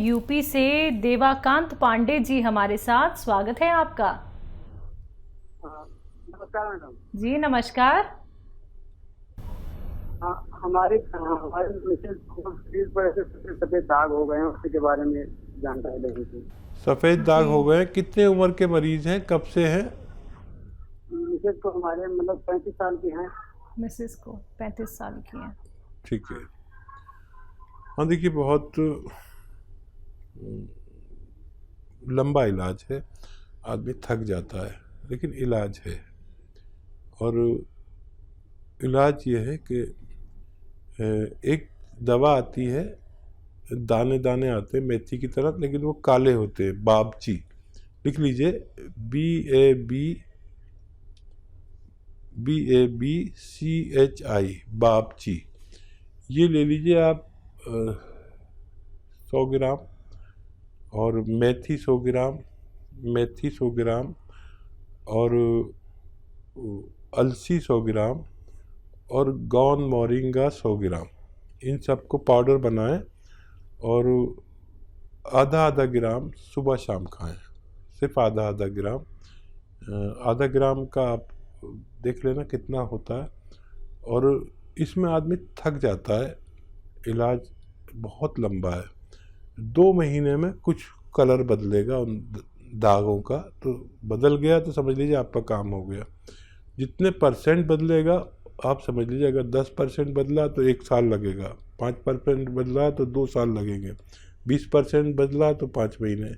UP से देवाकांत पांडे जी हमारे साथ, स्वागत है आपका। नमस्कार मैडम। जी नमस्कार। हमारे मिसेज को शरीर पर ऐसे सफेद दाग हो गए हैं, उसके बारे में जानकारी लेनी थी। सफ़ेद दाग हो गए, कितने उम्र के मरीज हैं, कब से हैं? मिसेज को हमारे मतलब 35 साल की हैं। मिसेस को 35 साल की हैं। ठीक है। हाँ देखिए, बहुत लंबा इलाज है, आदमी थक जाता है, लेकिन इलाज है। और इलाज ये है कि एक दवा आती है, दाने दाने आते हैं मेथी की तरह, लेकिन वो काले होते हैं, बाबची। लिख लीजिए, BABCHI, बाबची। ये ले लीजिए आप 100 ग्राम, और मेथी 100 ग्राम, मेथी 100 ग्राम, और अलसी 100 ग्राम, और गौन मोरिंगा 100 ग्राम। इन सबको पाउडर बनाएं और आधा आधा ग्राम सुबह शाम खाएं, सिर्फ आधा आधा ग्राम। आधा ग्राम का आप देख लेना कितना होता है। और इसमें आदमी थक जाता है, इलाज बहुत लंबा है। 2 महीने में कुछ कलर बदलेगा उन दागों का, तो बदल गया तो समझ लीजिए आपका काम हो गया। जितने परसेंट बदलेगा आप समझ लीजिए, अगर 10% बदला तो 1 साल लगेगा, 5% बदला तो 2 साल लगेंगे, 20% बदला तो 5 महीने।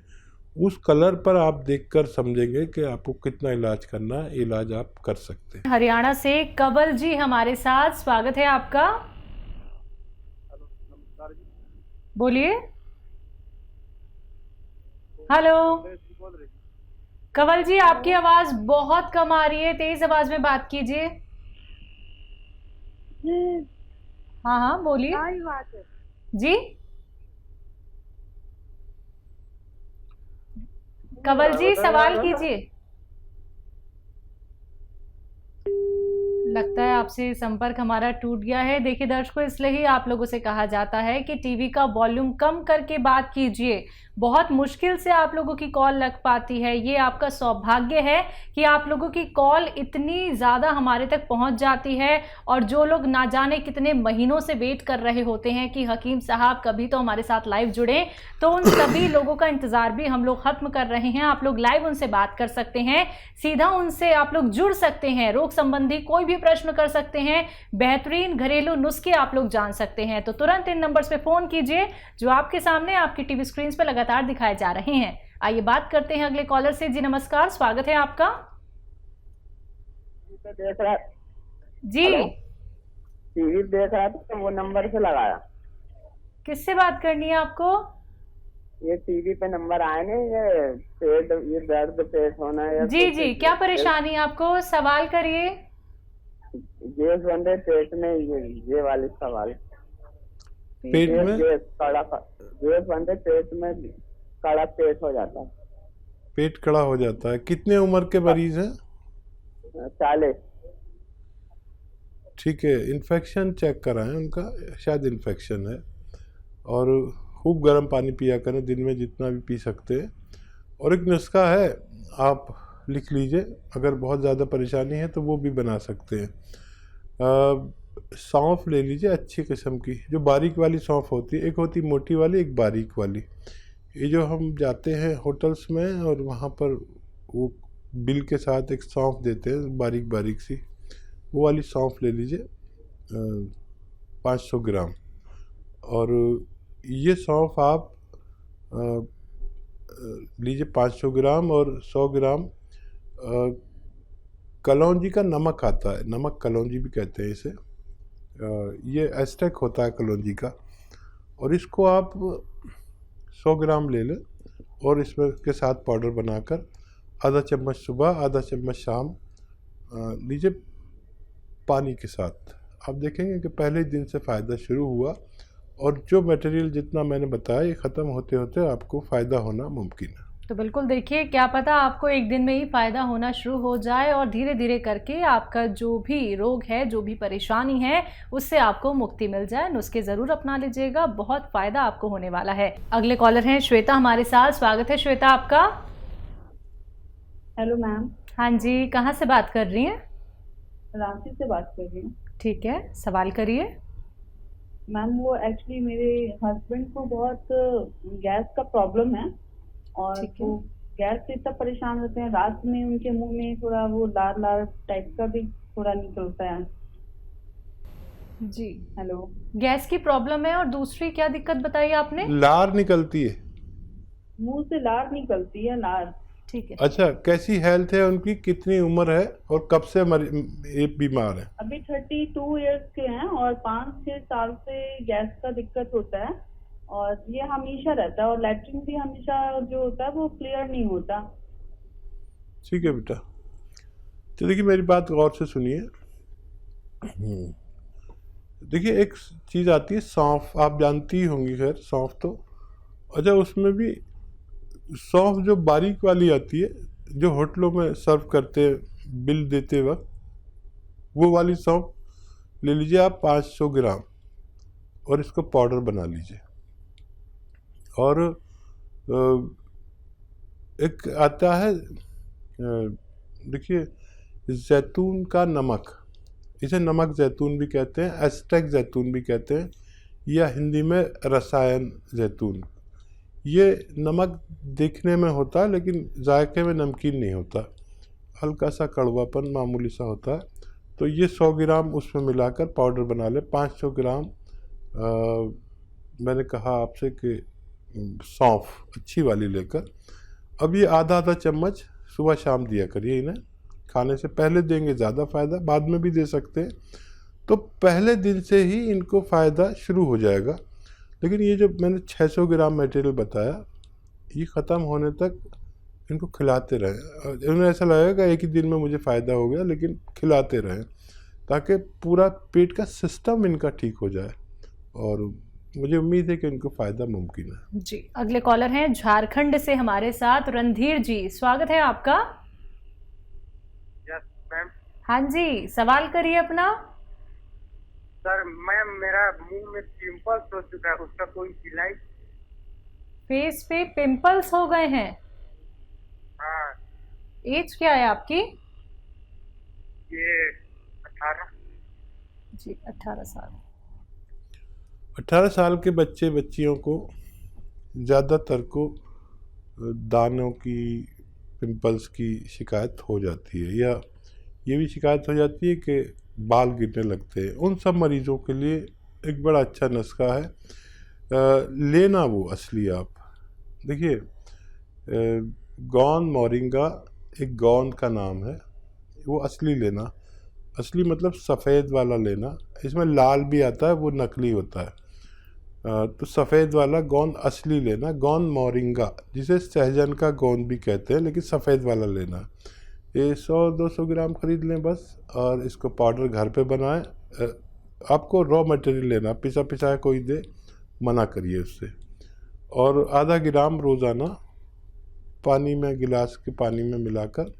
उस कलर पर आप देखकर समझेंगे कि आपको कितना इलाज करना है, इलाज आप कर सकते हैं। हरियाणा से कवल जी हमारे साथ, स्वागत है आपका। नमस्कार जी। बोलिए। हेलो कवल जी, आपकी आवाज बहुत कम आ रही है, तेज आवाज में बात कीजिए। हाँ हाँ बोलिए जी। कवल जी सवाल कीजिए। लगता है आपसे संपर्क हमारा टूट गया है। देखिए दर्शकों, इसलिए ही आप लोगों से कहा जाता है कि टीवी का वॉल्यूम कम करके बात कीजिए। बहुत मुश्किल से आप लोगों की कॉल लग पाती है। ये आपका सौभाग्य है कि आप लोगों की कॉल इतनी ज़्यादा हमारे तक पहुंच जाती है। और जो लोग ना जाने कितने महीनों से वेट कर रहे होते हैं कि हकीम साहब कभी तो हमारे साथ लाइव जुड़े, तो उन सभी लोगों का इंतज़ार भी हम लोग ख़त्म कर रहे हैं। आप लोग लाइव उनसे बात कर सकते हैं, सीधा उनसे आप लोग जुड़ सकते हैं, रोग संबंधी कोई भी प्रश्न कर सकते हैं, बेहतरीन घरेलू नुस्खे आप लोग जान सकते हैं। तो तुरंत इन नंबर्स पे फोन कीजिए जो आपके सामने आपकी टीवी स्क्रीन पे लगातार दिखाए जा रहे हैं। आइए बात करते हैं अगले कॉलर से। जी नमस्कार, स्वागत है आपका। जी टीवी देख रहा था तो वो नंबर से लगाया। किससे बात करनी है आपको? ये टीवी पे नंबर आए नहीं, ये पेट, ये दर्द पेट होना है। जी जी, क्या परेशानी है आपको, सवाल करिए। गैस बंदे पेट में, ये वाले सवाल। पेट में गैस बंदे पेट में, कड़ा पेट हो जाता है। पेट कड़ा हो जाता है। कितने उम्र के मरीज हैं? 40। ठीक है, इन्फेक्शन चेक कराएं उनका, शायद इन्फेक्शन है। और खूब गर्म पानी पिया करें, दिन में जितना भी पी सकते हैं। और एक नुस्खा है, आप लिख लीजिए, अगर बहुत ज़्यादा परेशानी है तो वो भी बना सकते हैं। सौंफ ले लीजिए अच्छी किस्म की, जो बारीक वाली सौंफ होती है, एक होती मोटी वाली, एक बारीक वाली। ये जो हम जाते हैं होटल्स में और वहाँ पर वो बिल के साथ एक सौंफ देते हैं बारीक बारीक सी, वो वाली सौंफ ले लीजिए 500 ग्राम। और ये सौंफ आप लीजिए 500 ग्राम, और 100 ग्राम कलौंजी का नमक आता है, नमक कलौंजी भी कहते हैं इसे। ये एस्टेक होता है कलौंजी का। और इसको आप 100 ग्राम ले लें और इसमें के साथ पाउडर बनाकर आधा चम्मच सुबह, आधा चम्मच शाम लीजिए पानी के साथ। आप देखेंगे कि पहले दिन से फ़ायदा शुरू हुआ, और जो मटेरियल जितना मैंने बताया ये ख़त्म होते होते आपको फ़ायदा होना मुमकिन है। तो बिल्कुल देखिए, क्या पता आपको एक दिन में ही फ़ायदा होना शुरू हो जाए और धीरे धीरे करके आपका जो भी रोग है, जो भी परेशानी है, उससे आपको मुक्ति मिल जाए। नुस्खे ज़रूर अपना लीजिएगा, बहुत फ़ायदा आपको होने वाला है। अगले कॉलर हैं श्वेता हमारे साथ। स्वागत है श्वेता आपका। Hello ma'am. हाँ जी, कहाँ से बात कर रही हैं? रांची से बात कर रही हूँ। ठीक है, सवाल करिए। मैम वो एक्चुअली मेरे हस्बैंड को बहुत गैस का प्रॉब्लम है और ठीक है। वो गैस से इतना परेशान होते हैं, रात में उनके मुंह में थोड़ा वो लाल लाल टाइप का भी थोड़ा निकलता है। जी, हेलो। गैस की प्रॉब्लम है और दूसरी क्या दिक्कत बताई आपने? लार निकलती है। मुंह से लार निकलती है, लार। ठीक है। अच्छा, कैसी हेल्थ है उनकी, कितनी उम्र है और कब से ये बीमार है? अभी 32 इयर्स के हैं और 5-6 साल से गैस का दिक्कत होता है और ये हमेशा रहता है और लैट्रिन भी हमेशा जो होता है वो क्लियर नहीं होता। ठीक है बेटा, तो देखिए मेरी बात गौर से सुनिए। देखिए एक चीज़ आती है सौंफ, आप जानती ही होंगी, खैर सौंफ तो। अच्छा, उसमें भी सौंफ जो बारीक वाली आती है, जो होटलों में सर्व करते हैं बिल देते वक्त, वो वाली सौंफ ले लीजिए आप 500 ग्राम और इसको पाउडर बना लीजिए। और एक आता है देखिए जैतून का नमक, इसे नमक जैतून भी कहते हैं, एस्टेक जैतून भी कहते हैं, या हिंदी में रसायन जैतून। ये नमक दिखने में होता है लेकिन जायके में नमकीन नहीं होता, हल्का सा कड़वापन मामूली सा होता है। तो ये 100 ग्राम उसमें मिलाकर पाउडर बना ले। 500 ग्राम मैंने कहा आपसे कि सौंफ अच्छी वाली लेकर, अब ये आधा आधा चम्मच सुबह शाम दिया करिए। इन्हें खाने से पहले देंगे ज़्यादा फ़ायदा, बाद में भी दे सकते हैं। तो पहले दिन से ही इनको फ़ायदा शुरू हो जाएगा। लेकिन ये जो मैंने 600 ग्राम मटेरियल बताया, ये ख़त्म होने तक इनको खिलाते रहें। उन्हें ऐसा लगेगा एक ही दिन में मुझे फ़ायदा हो गया, लेकिन खिलाते रहें ताकि पूरा पेट का सिस्टम इनका ठीक हो जाए, और मुझे उम्मीद है कि इनको फ़ायदा मुमकिन है। जी, अगले कॉलर हैं झारखंड से हमारे साथ रणधीर जी। स्वागत है आपका। Yes ma'am. हाँ जी, सवाल करिए अपना। सर मैम, मेरा मुंह में पिंपल्स हो चुका है, उसका कोई इलाज? फेस पे पिंपल्स हो गए हैं? हाँ। एज क्या है आपकी? ये 18। जी, 18 साल। 18 साल के बच्चे बच्चियों को ज़्यादातर को दानों की, पिंपल्स की शिकायत हो जाती है, या ये भी शिकायत हो जाती है कि बाल गिरने लगते हैं। उन सब मरीज़ों के लिए एक बड़ा अच्छा नुस्खा है, लेना वो असली। आप देखिए, गौन मोरिंगा एक गौन का नाम है, वो असली लेना। असली मतलब सफ़ेद वाला लेना, इसमें लाल भी आता है, वो नकली होता है। तो सफ़ेद वाला गोंद असली लेना, गोंद मोरिंगा, जिसे सहजन का गोंद भी कहते हैं, लेकिन सफ़ेद वाला लेना। ये 100-200 ग्राम खरीद लें बस, और इसको पाउडर घर पे बनाएं। आपको रॉ मटेरियल लेना, पिसा पिसाया कोई दे, मना करिए उससे। और आधा ग्राम रोज़ाना पानी में, गिलास के पानी में मिलाकर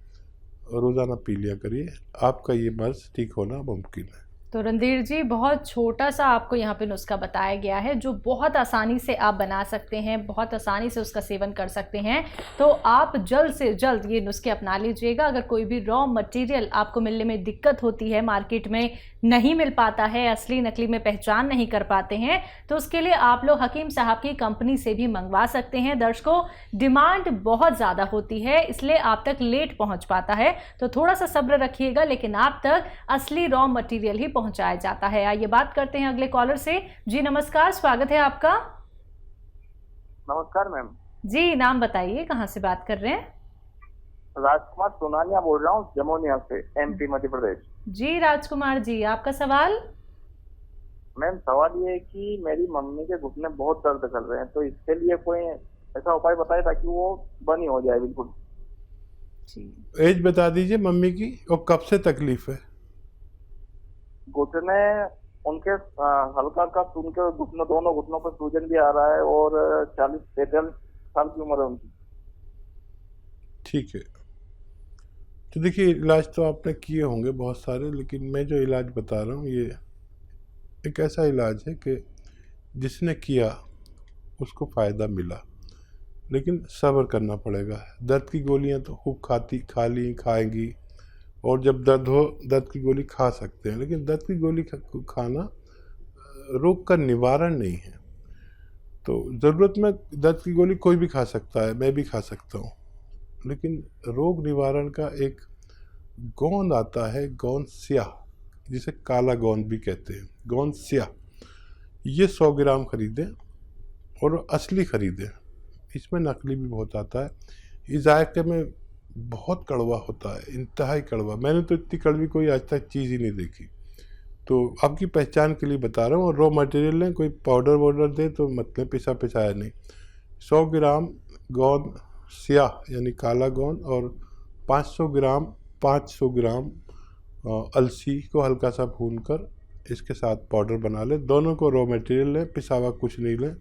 रोज़ाना पी लिया करिए। आपका ये मर्ज़ ठीक होना मुमकिन है। तो रणधीर जी, बहुत छोटा सा आपको यहाँ पे नुस्खा बताया गया है जो बहुत आसानी से आप बना सकते हैं, बहुत आसानी से उसका सेवन कर सकते हैं। तो आप जल्द से जल्द ये नुस्खे अपना लीजिएगा। अगर कोई भी रॉ मटेरियल आपको मिलने में दिक्कत होती है, मार्केट में नहीं मिल पाता है, असली नकली में पहचान नहीं कर पाते हैं, तो उसके लिए आप लोग हकीम साहब की कंपनी से भी मंगवा सकते हैं। दर्शकों, डिमांड बहुत ज़्यादा होती है, इसलिए आप तक लेट पहुँच पाता है, तो थोड़ा सा सब्र रखिएगा, लेकिन आप तक असली रॉ मटेरियल ही पहुंचाया जाता है। आइए बात करते हैं अगले कॉलर से। जी नमस्कार, स्वागत है आपका। नमस्कार मैम। जी, नाम बताइए, कहां से बात कर रहे हैं? राजकुमार सोनानिया बोल रहा हूँ, जमोनिया से, एमपी मध्य प्रदेश। जी राजकुमार जी, आपका सवाल। मैम सवाल ये है कि मेरी मम्मी के घुटने बहुत दर्द कर रहे हैं, तो इसके लिए कोई ऐसा उपाय बताए ताकि वो बनी हो जाए बिल्कुल। एज बता दीजिए मम्मी की, और कब से तकलीफ है? घुटने उनके हल्का हल्का सुन के घुटनों, दोनों घुटनों पर सूजन भी आ रहा है, और 40-43 साल की उम्र है उनकी। ठीक है। तो देखिए, इलाज तो आपने किए होंगे बहुत सारे, लेकिन मैं जो इलाज बता रहा हूँ ये एक ऐसा इलाज है कि जिसने किया उसको फ़ायदा मिला, लेकिन सब्र करना पड़ेगा। दर्द की गोलियाँ तो खूब खाएंगी, और जब दर्द हो दर्द की गोली खा सकते हैं, लेकिन दर्द की गोली खाना रोग का निवारण नहीं है। तो ज़रूरत में दर्द की गोली कोई भी खा सकता है, मैं भी खा सकता हूँ, लेकिन रोग निवारण का एक गोंद आता है, गोंद स्याह, जिसे काला गोंद भी कहते हैं, गोंद स्याह। ये 100 ग्राम खरीदें और असली खरीदें। इसमें नकली भी बहुत आता है। इस जायके में बहुत कड़वा होता है, इंतहाई कड़वा। मैंने तो इतनी कड़वी कोई आज तक चीज़ ही नहीं देखी। तो आपकी पहचान के लिए बता रहा हूँ। और रॉ मटेरियल लें, कोई पाउडर वाउडर दे तो मतलब पिसाया नहीं। 100 ग्राम गोंद स्याह यानी काला गोंद और 500 ग्राम अलसी को हल्का सा भूनकर इसके साथ पाउडर बना लें। दोनों को रॉ मटेरियल लें, पिसा हुआ कुछ नहीं लें।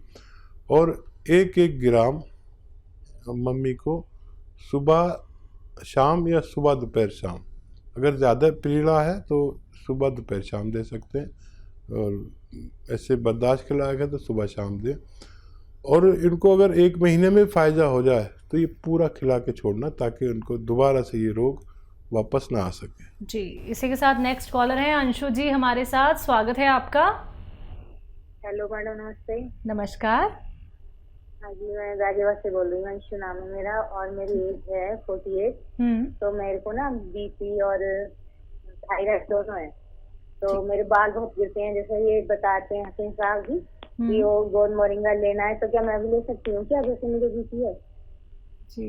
और 1-1 ग्राम मम्मी को सुबह शाम या सुबह दोपहर शाम, अगर ज़्यादा पीड़ा है तो सुबह दोपहर शाम दे सकते हैं, और ऐसे बर्दाश्त के लायक है तो सुबह शाम दें। और इनको अगर 1 महीने में फ़ायदा हो जाए तो ये पूरा खिला के छोड़ना, ताकि उनको दोबारा से ये रोग वापस ना आ सके। जी, इसी के साथ नेक्स्ट कॉलर हैं अंशु जी हमारे साथ। स्वागत है आपका। हेलो मैडम, नमस्ते। नमस्कार। हाँ जी, मैं गाजियाबाद से बोल रही हूँ। अंशु नाम है मेरा और मेरी एज है 48। तो मेरे को ना बीपी और थायराइड दोनों है। तो मेरे बाल बहुत गिरते हैं, जैसे ये बताते हैं हसीन साहब जी कि वो गोंद मोरिंगा लेना है, तो क्या मैं भी ले सकती हूँ क्या, जैसे मुझे बीपी है? जी,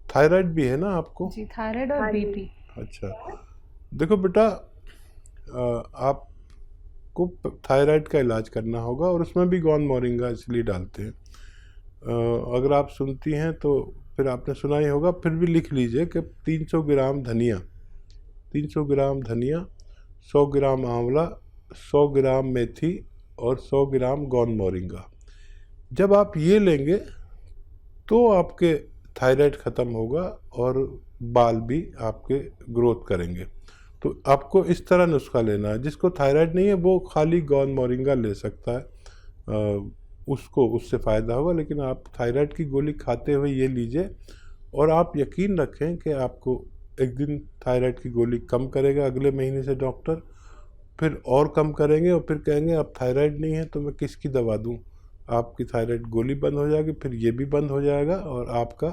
थायराइड भी है ना आपको? जी, थायराइड और बीपी। अच्छा, देखो बेटा, आपको थायराइड का इलाज करना होगा, और उसमें भी गोंद मोरिंगा इसलिए डालते हैं। अगर आप सुनती हैं तो फिर आपने सुना ही होगा, फिर भी लिख लीजिए कि 300 ग्राम धनिया, 100 ग्राम आंवला, 100 ग्राम मेथी और 100 ग्राम गोंद मोरिंगा। जब आप ये लेंगे तो आपके थायराइड ख़त्म होगा और बाल भी आपके ग्रोथ करेंगे। तो आपको इस तरह नुस्खा लेना है। जिसको थायराइड नहीं है वो खाली गोंद मोरिंगा ले सकता है, उसको उससे फ़ायदा होगा। लेकिन आप थायराइड की गोली खाते हुए ये लीजिए, और आप यकीन रखें कि आपको एक दिन थायराइड की गोली कम करेगा, अगले महीने से डॉक्टर फिर और कम करेंगे, और फिर कहेंगे अब थायराइड नहीं है तो मैं किसकी दवा दूँ। आपकी थायराइड गोली बंद हो जाएगी, फिर ये भी बंद हो जाएगा, और आपका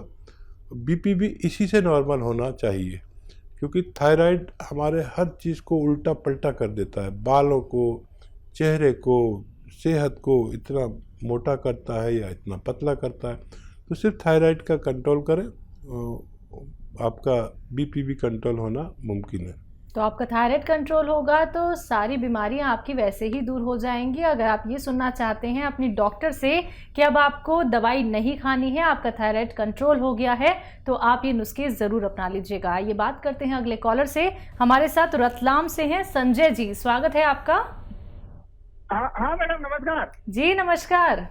बीपी भी इसी से नॉर्मल होना चाहिए। क्योंकि थायराइड हमारे हर चीज़ को उल्टा पल्टा कर देता है, बालों को, चेहरे को, सेहत को इतना मोटा करता है या इतना पतला करता है। तो सिर्फ थायराइड का कंट्रोल करें, आपका बीपी भी कंट्रोल होना मुमकिन है। तो आपका थायराइड कंट्रोल होगा तो सारी बीमारियां आपकी वैसे ही दूर हो जाएंगी। अगर आप ये सुनना चाहते हैं अपनी डॉक्टर से कि अब आपको दवाई नहीं खानी है, आपका थायराइड कंट्रोल हो गया है, तो आप ये नुस्खे ज़रूर अपना लीजिएगा। ये बात करते हैं अगले कॉलर से। हमारे साथ रतलाम से हैं संजय जी, स्वागत है आपका। हाँ मैडम, नमस्कार जी नमस्कार।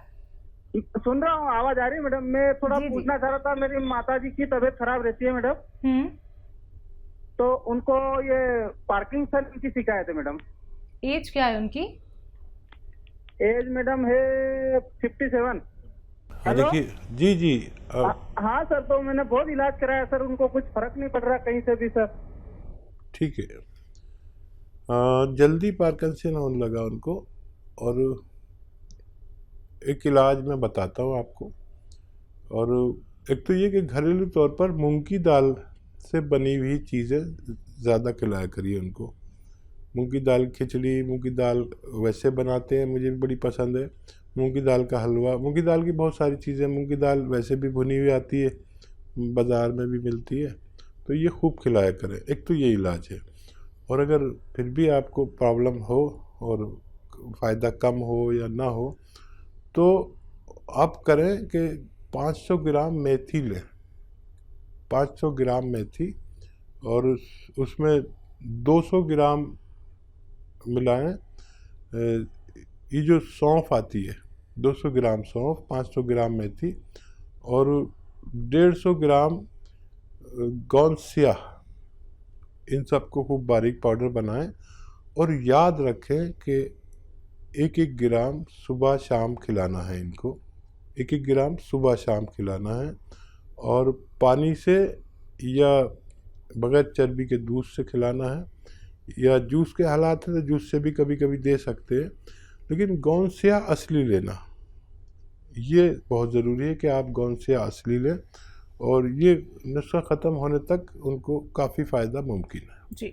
सुन रहा हूँ, आवाज आ रही है मैडम। मैं थोड़ा पूछना चाह रहा था, मेरी माता जी की तबीयत खराब रहती है मैडम, तो उनको ये पार्किंसन की शिकायत है मैडम। एज क्या है उनकी? एज मैडम है 57। देखिए जी हाँ सर, तो मैंने बहुत इलाज कराया सर, उनको कुछ फर्क नहीं पड़ रहा कहीं से भी सर। ठीक है, जल्दी पार्किंसन होने लगा उनको, और एक इलाज मैं बताता हूँ आपको। और एक तो ये कि घरेलू तौर पर मूंग की दाल से बनी हुई चीज़ें ज़्यादा खिलाया करिए उनको। मूंग की दाल खिचड़ी, मूंग की दाल वैसे बनाते हैं, मुझे भी बड़ी पसंद है। मूंग की दाल का हलवा, मूंग की दाल की बहुत सारी चीज़ें, मूंग की दाल वैसे भी भुनी हुई आती है, बाज़ार में भी मिलती है, तो ये खूब खिलाया करें। एक तो ये इलाज है। और अगर फिर भी आपको प्रॉब्लम हो और फ़ायदा कम हो या ना हो, तो आप करें कि 500 ग्राम मेथी लें, 500 ग्राम मेथी, और उसमें 200 ग्राम मिलाएं ये जो सौंफ आती है, 200 ग्राम सौंफ, 500 ग्राम मेथी, और 150 ग्राम गौनसिया, इन सबको खूब बारीक पाउडर बनाएं और याद रखें कि 1-1 ग्राम सुबह शाम खिलाना है इनको, 1-1 ग्राम सुबह शाम खिलाना है। और पानी से या बगैर चर्बी के दूध से खिलाना है, या जूस के हालात है तो जूस से भी कभी कभी दे सकते हैं, लेकिन गौनसिया असली लेना, ये बहुत ज़रूरी है कि आप गौनसिया असली लें और ये नुस्खा ख़त्म होने तक उनको काफ़ी फ़ायदा मुमकिन है। जी।